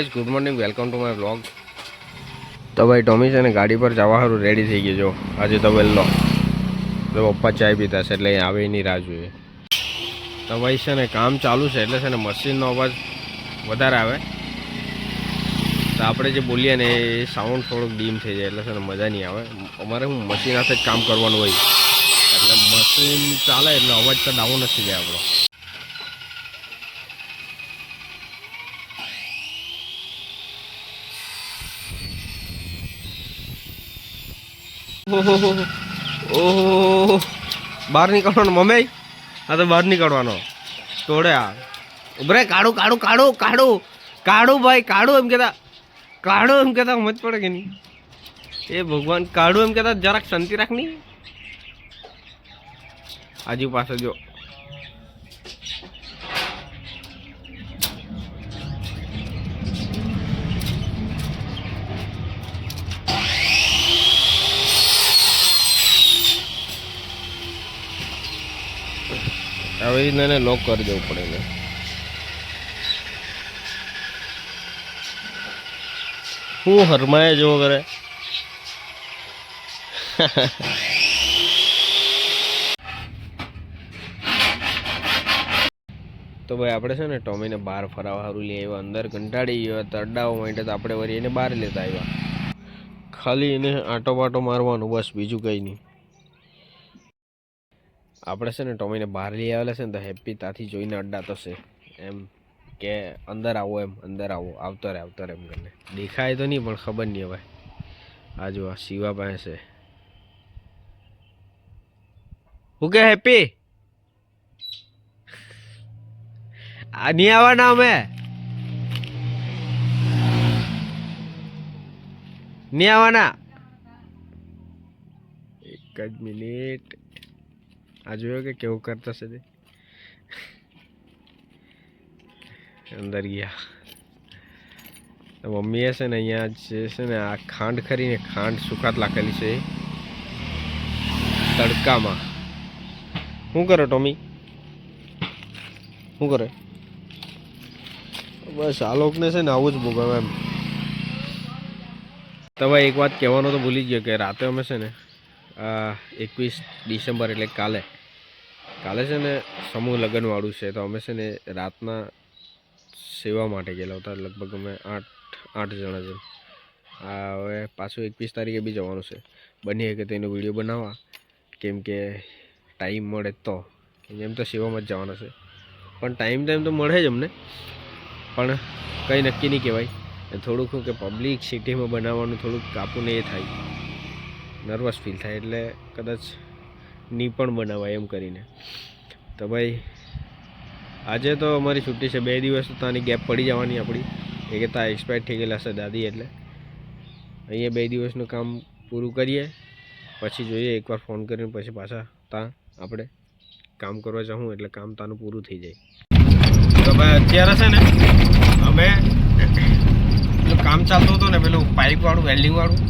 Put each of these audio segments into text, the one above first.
Guys good morning welcome to my vlog. તો ભાઈ Tommy છે ને ગાડી પર જવા સારું રેડી થઈ ગયો। જો આજે તો વહેલો તો પપ્પા ચાય પીતા છે એટલે આવે એની રાહ જોઈએ। તો ભાઈ છે ને કામ ચાલુ છે એટલે છે ને મશીનનો અવાજ વધારે આવે તો આપણે જે બોલીએ ને એ સાઉન્ડ થોડોક ડીમ થઈ જાય એટલે છે ને મજા નહીં આવે। અમારે હું મશીન હાથે જ કામ કરવાનું હોય એટલે મશીન ચાલે એટલે અવાજ તો ડાઉન જ થઈ જાય આપણો। ઓહો બહાર નીકળવાનો મમ્મી આ તો બહાર નીકળવાનો તોડે આ ઉભરે કાઢું કાઢું કાઢું કાઢું કાઢું ભાઈ કાઢું એમ કહેતા સમજ પડે કે નહીં એ ભગવાન કાઢું એમ કહેતા જરાક શાંતિ રાખ નહીં આજુ પાસે જો હવે એને લોક કરી દેવું પડે ને હું હરમાય જેવો કરે તો ભાઈ આપણે છે ને ટોમીને બહાર ફરાવા સારું લઈ આવ્યા। અંદર કંટાળી ગયો તરડાવવા માટે તો આપણે વળી એને બહાર લેતા આવ્યા। ખાલી એને આંટો પાટો મારવાનો બસ બીજું કંઈ નહીં। આપણે છે ને ટોમીને બહાર લઈ આવેલા છે ને તો હેપ્પી ત્યાંથી જોઈને અડ્ડા થશે એમ કે અંદર આવો એમ અંદર આવો આવતો રહે એમ કરીને દેખાય તો નહીં પણ ખબર નહીં હવે આ જો આ શિવા પાસે છે હું કે હેપ્પી આ નહીં આવવાના અમે નહીં આવવાના એક જ મિનિટ આ જોયો કે કેવું કરતા છે તે અંદર ગયા તો મમ્મીએ છે ને અહીંયા જે છે ને આ ખાંડ ખરીને ખાંડ સુકાત લાખેલી છે તડકામાં। શું કરે ટોમી શું કરે બસ આ લોકોને છે ને આવું જ બહુ ગમે એમ। તો ભાઈ એક વાત કહેવાનો તો ભૂલી ગયો કે રાતે અમે છે ને 21 ડિસેમ્બર એટલે કાલે છે ને સમૂહ લગ્નવાળું છે તો અમે છે ને રાતના સેવા માટે ગયેલા હતા લગભગ અમે 8 જણા છે। આ હવે પાછું 21 તારીખે બી જવાનું છે બની કે તેનો વિડીયો બનાવવા કેમ કે ટાઈમ મળે તો એમ તો સેવામાં જ જવાના છે પણ ટાઈમ તો મળે જ અમને પણ કંઈ નક્કી નહીં કહેવાય થોડુંક શું કે પબ્લિક સિટીમાં બનાવવાનું થોડુંક કાપુને એ થાય નર્વસ ફીલ થાય એટલે કદાચ નહીં પણ બનાવાય એમ કરીને। તો ભાઈ આજે તો અમારી છુટ્ટી છે 2 દિવસ તો ત્યાંની ગેપ પડી જવાની આપણી એ કે ત્યાં એક્સપાયર થઈ ગયેલા છે દાદી એટલે અહીંયા 2 દિવસનું કામ પૂરું કરીએ પછી જોઈએ એકવાર ફોન કરીને પછી પાછા ત્યાં આપણે કામ કરવા જાઉં એટલે કામ ત્યાંનું પૂરું થઈ જાય। તો ભાઈ અત્યારે છે ને અમે પેલું કામ ચાલતું હતું ને પેલું પાઇપવાળું વેલ્ડિંગવાળું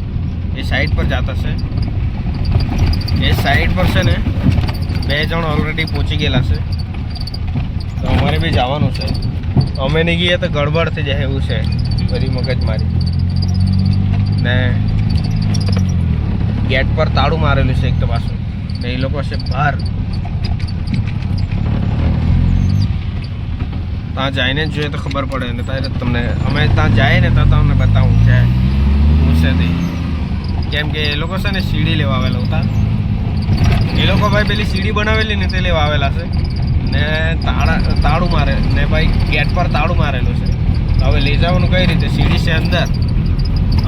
એ સાઈડ પર જતા છે એ સાઈડ પર છે ને 2 જણ ઓલરેડી પહોંચી ગયેલા છે તો અમારે બી જવાનું છે અમે નહીં ગઈએ તો ગડબડ થઈ જાય એવું છે બધી મગજમારી ને ગેટ પર તાળું મારેલું છે એક તો પાછું ને એ લોકો છે બહાર ત્યાં જઈને જ જોઈએ તો ખબર પડે ને ત્યારે તમને અમે ત્યાં જાય ને તો તમને બતાવું છે હું છે તે કેમ કે એ લોકો છે ને સીડી લેવા આવેલા હતા એ લોકો ભાઈ પેલી સીડી બનાવેલી ને તે લેવા આવેલા છે ને તાળું મારે ને ભાઈ ગેટ પર તાળું મારેલું છે તો હવે લઈ જવાનું કઈ રીતે સીડી છે અંદર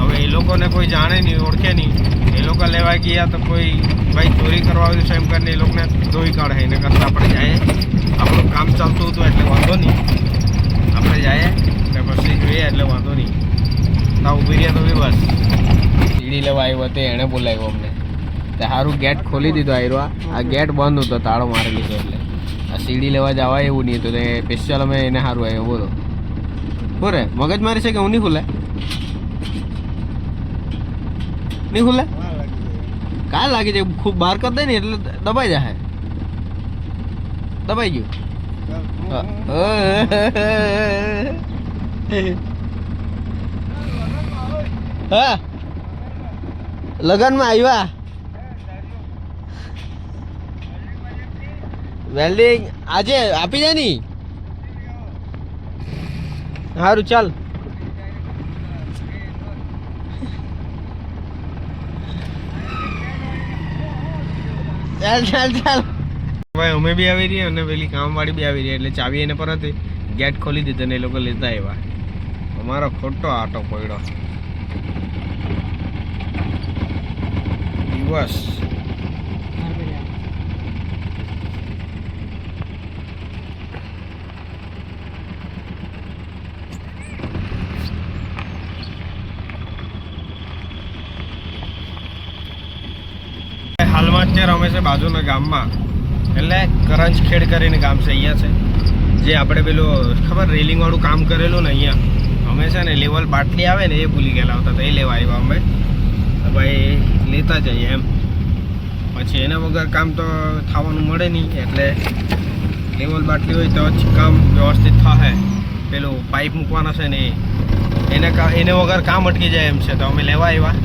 હવે એ લોકોને કોઈ જાણે નહીં ઓળખે નહીં એ લોકો લેવા ગયા તો કોઈ ભાઈ ચોરી કરવા આવ્યું છે એમ કરીને એ લોકોને ધોઈ કાઢે એને કરતાં આપણે જાય આપણું કામ ચાલતું હતું એટલે વાંધો નહીં આપણે જાય ને પછી જોઈએ એટલે વાંધો નહીં ત્યાં ઊભી રહ્યા તો બી બસ સીડી લેવા આવ્યો તે એણે બોલાવ્યો અમને તો સારું ગેટ ખોલી દીધો આવ્યો આ ગેટ બંધ હતો તાળો મારી લીધો એટલે આ સીડી લેવા જવાય એવું નહીં હતું તો એ સ્પેશિયલ અમે એને સારું આવ્યો બોલો બોરે મગજ મારી છે કે હું નહીં ખુલે નહીં ખુલે કાં લાગી જાય ખૂબ બહાર કરી દે ને એટલે દબાઈ જાય દબાઈ ગયું હા લગનમાં આવ્યા વેલ્ડિંગ આજે આપી જાય ની સારું ચાલ ચાલ ચાલ ચાલ ભાઈ અમે બી આવી રહી અને પેલી કામવાળી બી આવી રહી એટલે ચાવી એને પર હતી ગેટ ખોલી દીધો ને એ લોકો લેતા આવ્યા અમારો ખોટો આટો પડ્યો દિવસ હાલમાં અત્યારે અમે છે બાજુના ગામમાં એટલે કરંજખેડ કરીને ગામ છે અહીંયા છે જે આપણે પેલું ખબર રેલિંગ વાળું કામ કરેલું ને અહીંયા અમે છે ને લેવલ બાટલી આવે ને એ ભૂલી ગયેલા હતા તો એ લેવા આવ્યા અમે ભાઈ લેતા જઈએ એમ પછી એના વગર કામ તો થવાનું મળે નહીં એટલે લેવલ બાટલી હોય તો જ કામ વ્યવસ્થિત થાય પેલું પાઇપ મૂકવાના છે ને એને વગર કામ અટકી જાય એમ છે તો અમે લેવા આવ્યા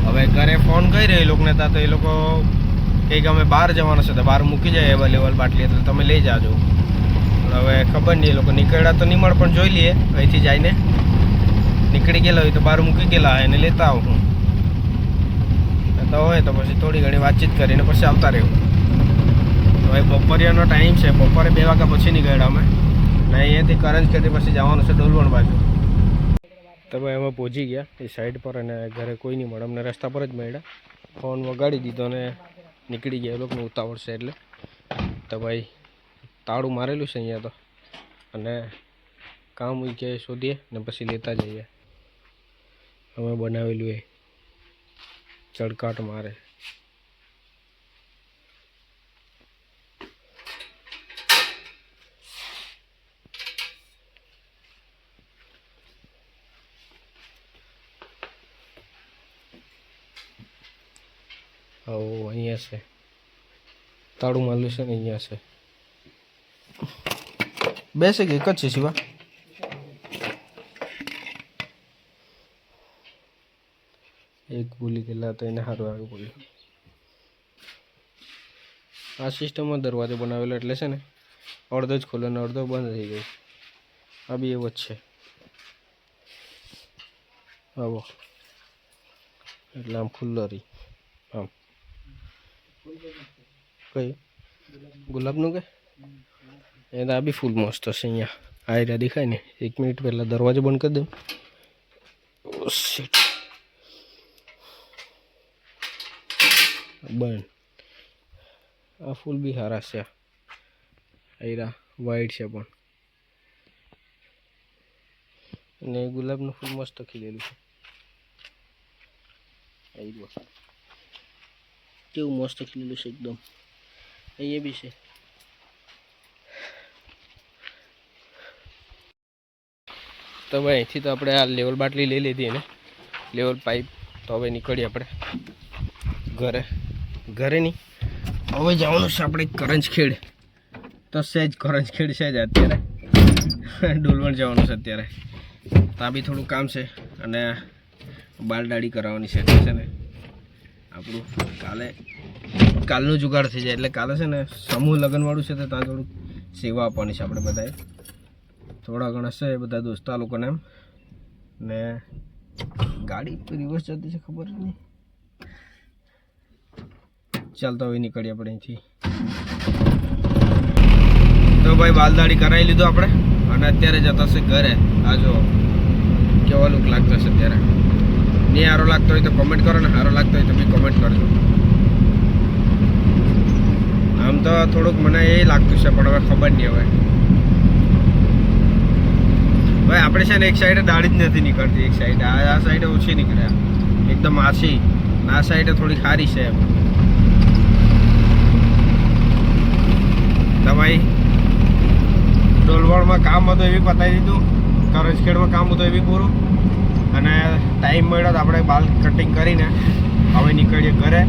હવે ઘરે ફોન કર્યો એ લોકોને તા તો એ લોકો કંઈક અમે બહાર જવાના છે તો બહાર મૂકી જાય એવા લેવલ બાટલી એટલે તમે લઈ જાજો હવે ખબર નહીં એ લોકો નીકળ્યા તો નહીં મળે પણ જોઈ લઈએ અહીંથી જઈને નીકળી ગયેલા હોય તો બહાર મૂકી ગયેલા એને લેતા આવું હું તો હોય તો પછી થોડી ઘણી વાતચીત કરીને પછી આવતા રહ્યું હવે બપોરિયાનો ટાઈમ છે બપોરે 2 વાગ્યા પછી નીકળ્યા અમે ને અહીંયાથી કરંજખેડથી પછી જવાનું છે ડોલવણ બાજુ તો ભાઈ અમે પહોંચી ગયા એ સાઈડ પર અને ઘરે કોઈ નહીં મળે અમને રસ્તા પર જ મળ્યા ફોન વગાડી દીધો અને નીકળી ગયા એ લોકોને ઉતાવળ છે એટલે તો ભાઈ તાળું મારેલું છે અહીંયા તો અને કામ કે શોધીએ ને પછી લેતા જઈએ અમે બનાવેલું એ ચડકાટ મારે અહીંયા છે તાળું મારેલું છે ને અહીંયા છે બેસે કે એક જ છે શિવા એક ભૂલી ગયેલા તો એને સારું આવ્યું બોલ્યું આ સિસ્ટમમાં દરવાજો બનાવેલો એટલે છે ને અડધો જ ખોલ્યો ને અડધો બંધ થઈ ગયો આ બી એવો જ છે આવો એટલે આમ ખુલ્લો રહી આમ કઈ ગુલાબનું કે એ તો આ બી ફૂલ મસ્ત હશે અહીંયા આ રહ્યા દેખાય ને 1 મિનિટ પહેલાં દરવાજો બંધ કરી દઉં બંધ આ ફૂલ બી સારા છે આયરા વાઈટ છે પણ અને ગુલાબનું ફૂલ મસ્ત ખીલેલું છે આયરું કેવું મસ્ત ખીલેલું છે એકદમ અહીંયા બી છે તો ભાઈ અહીંથી તો આપણે આ લેવલ બાટલી લઈ લીધી એને લેવલ પાઇપ તો હવે નીકળીએ આપણે ઘરે નહીં હવે જવાનું છે આપણે કરંજખેડ તો સહેજ કરંજખેડ છે જ અત્યારે ડોલવણ જવાનું છે અત્યારે ત્યાં બી થોડું કામ છે અને બાલ દાઢી કરાવવાની છે ને આપણું કાલનું જુગાડ થઈ જાય એટલે કાલે છે ને સમૂહ લગ્નવાળું છે તો ત્યાં થોડુંક સેવા આપવાની છે આપણે બધાએ થોડા ઘણા છે બધા દોસ્તા લોકોને એમ ને ગાડી રિવર્સ જતી છે ખબર જ નહીં ચાલતા હોય નીકળીએ આપણે અહીંથી તો ભાઈ બાલ દાઢી કરાવી લીધું આપણે અને અત્યારે જતા છે ઘરે આ જો કેવો લુક લાગતો છે અત્યારે નહીં સારો લાગતો હોય તો કોમેન્ટ કરો ને સારો લાગતો હોય તો બી કોમેન્ટ કરજો આમ તો થોડુંક મને એ લાગતું છે પણ હવે ખબર નહીં હવે ભાઈ આપણે છે ને એક સાઈડે દાઢી જ નથી નીકળતી એક સાઈડે આ સાઈડે ઓછી નીકળ્યા એકદમ આછી આ સાઈડે થોડી સારી છે એમ તો ભાઈ ડોલવણમાં કામ હતું એવી પતાવી દીધું કરંજખેડમાં કામ હતું એવી પૂરું અને ટાઈમ મળ્યો તો આપણે બાલ કટિંગ કરીને હવે નીકળીએ ઘરે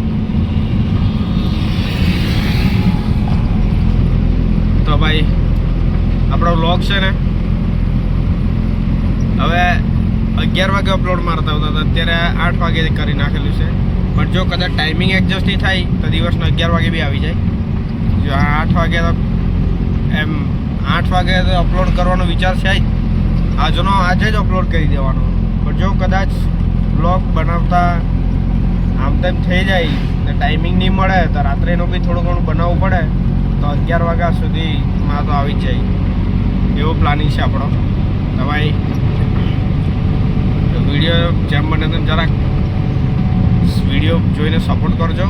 તો ભાઈ આપણો વ્લોગ છે ને હવે 11 વાગે અપલોડ મારતા હતા તો અત્યારે 8 વાગે કરી નાખેલું છે. પણ જો કદાચ ટાઈમિંગ એડજસ્ટ નહીં થાય તો દિવસના 11 વાગે બી આવી જાય. જો 8 વાગે તો એમ 8 વાગે તો અપલોડ કરવાનો વિચાર છે જ, આજે જ અપલોડ કરી દેવાનો. પણ જો કદાચ બ્લોગ બનાવતા આમ તેમ થઈ જાય ને ટાઈમિંગ નહીં મળે તો રાત્રેનું બી થોડું ઘણું બનાવવું પડે તો 11 વાગ્યા સુધીમાં તો આવી જ જાય એવું પ્લાનિંગ છે આપણો. તો ભાઈ વિડીયો જેમ બને તેમ જરાક વિડીયો જોઈને સપોર્ટ કરજો,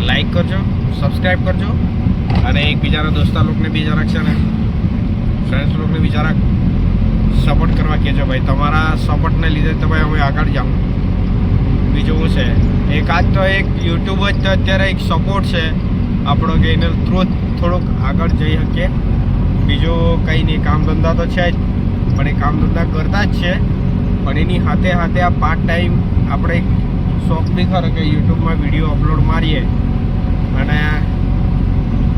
લાઈક કરજો, સબસ્ક્રાઈબ કરજો અને એકબીજાના દોસ્તાર લોકોને બી જરાક છે ને ફ્રેન્ડ્સ લોકોને બી જરાક સપોર્ટ કરવા કહેજો. ભાઈ તમારા સપોર્ટને લીધે તો ભાઈ અમે આગળ જાઉં. બીજું શું છે, એક યુટ્યુબ જ તો અત્યારે એક સપોર્ટ છે આપણો કે એના થ્રુ થોડુંક આગળ જઈ શકીએ. બીજું કંઈ નહીં, કામ ધંધા તો છે જ, પણ એ કામ ધંધા કરતા જ છે. પણ એની સાથે સાથે આ પાર્ટ ટાઈમ આપણે શોખ બી ખરો કે યુટ્યુબમાં વિડીયો અપલોડ મારીએ અને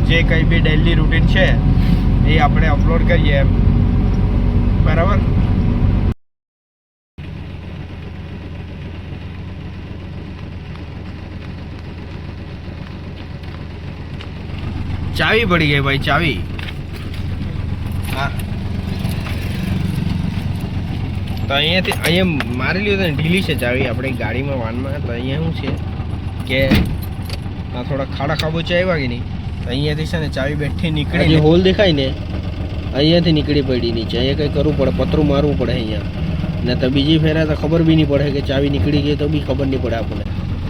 જે કંઈ બી ડેલી રૂટીન છે એ આપણે અપલોડ કરીએ એમ. બરાબર. ચાવી પડી ગઈ ભાઈ, ચાવી. હા તો અહીંયા મારી લીધું ને ઢીલી છે ચાવી આપણે ગાડીમાં વાનમાં. તો અહીંયા શું છે કે આ થોડા ખાડા ખાબોચા આવ્યા કે નહીં, તો અહીંયાથી છે ને ચાવી બેઠી નીકળી હોલ દેખાય ને અહીંયાથી નીકળી પડી નીચે. અહીંયા કંઈ કરવું પડે, પતરું મારવું પડે અહીંયા ને. તો બીજી ફેરા તો ખબર બી નહીં પડે કે ચાવી નીકળી ગઈ, તો બી ખબર નહીં પડે આપણને.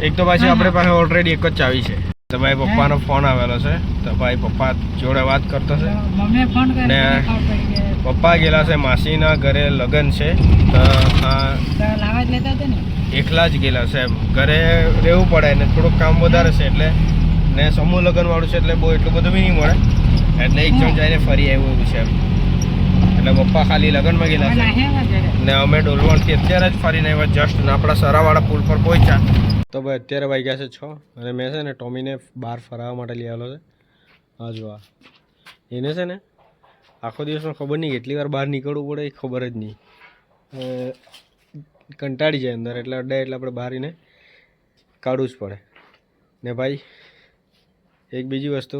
એક તો પાછી આપણે પાસે ઓલરેડી એક જ ચાવી છે. તો ભાઈ પપ્પાનો ફોન આવેલો છે, તો ભાઈ પપ્પા જોડે વાત કરતો છે ને પપ્પા ગયેલા છે માસીના ઘરે લગ્ન છે. તો હા એકલા જ ગયેલા છે એમ, ઘરે રહેવું પડે ને થોડુંક કામ વધારે છે એટલે ને સમૂહ લગ્ન વાળું છે એટલે બહુ એટલું બધું બી નહીં મળે એટલે એક જણ જઈને ફરી આવ્યું એવું છે એમ. એટલે પપ્પા ખાલી લગ્નમાં ગયેલા છે ને અમે ડોલવણથી અત્યારે જ ફરીને આવ્યા જસ્ટ ને આપણા સરાવાળા પુલ પર પહોંચ્યા. તો ભાઈ અત્યારે વાગ્યા છે 6 અને મેં છે ને ટોમીને બહાર ફરાવવા માટે લઈ આવેલો છે. હા જો આ એને છે ને આખો દિવસમાં ખબર નહીં કેટલી વાર બહાર નીકળવું પડે એ ખબર જ નહીં, કંટાળી જાય અંદર એટલે અડ્ડા એટલે આપણે બહાર એને કાઢવું જ પડે. ને ભાઈ એક બીજી વસ્તુ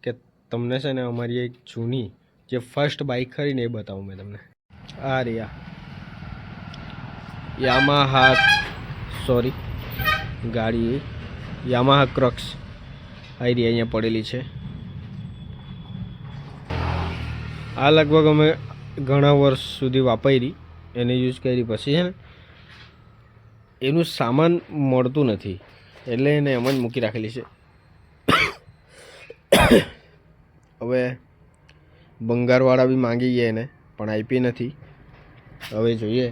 કે તમને છે ને અમારી એક જૂની જે ફર્સ્ટ બાઇક ખરી ને એ બતાવું મેં તમને. આ રહ્યા ગાડી યામાહા ક્રક્સ આવી રહી અહીંયા પડેલી છે. આ લગભગ અમે ઘણા વર્ષ સુધી વાપરી એને યુઝ કરી, પછી છે ને એનું સામાન મળતું નથી એટલે એને એમ જ મૂકી રાખેલી છે. હવે બંગારવાળા બી માંગી ગયા એને પણ આપી નથી. હવે જોઈએ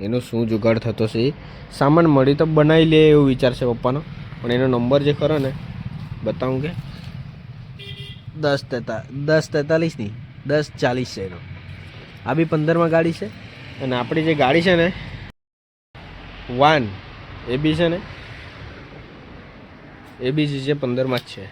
એનો શું જુગાડ થતો છે. સામાન મળી તો બનાવી લે એવું વિચાર છે પપ્પાનો, પણ એનો નંબર જે ખરો ને બતાવું કે 1043 નહીં 1040 છે એનો. આ બી 15માં ગાડી છે અને આપણી જે ગાડી છે ને વાન એ બી છે ને એ બી જે 15માં જ છે.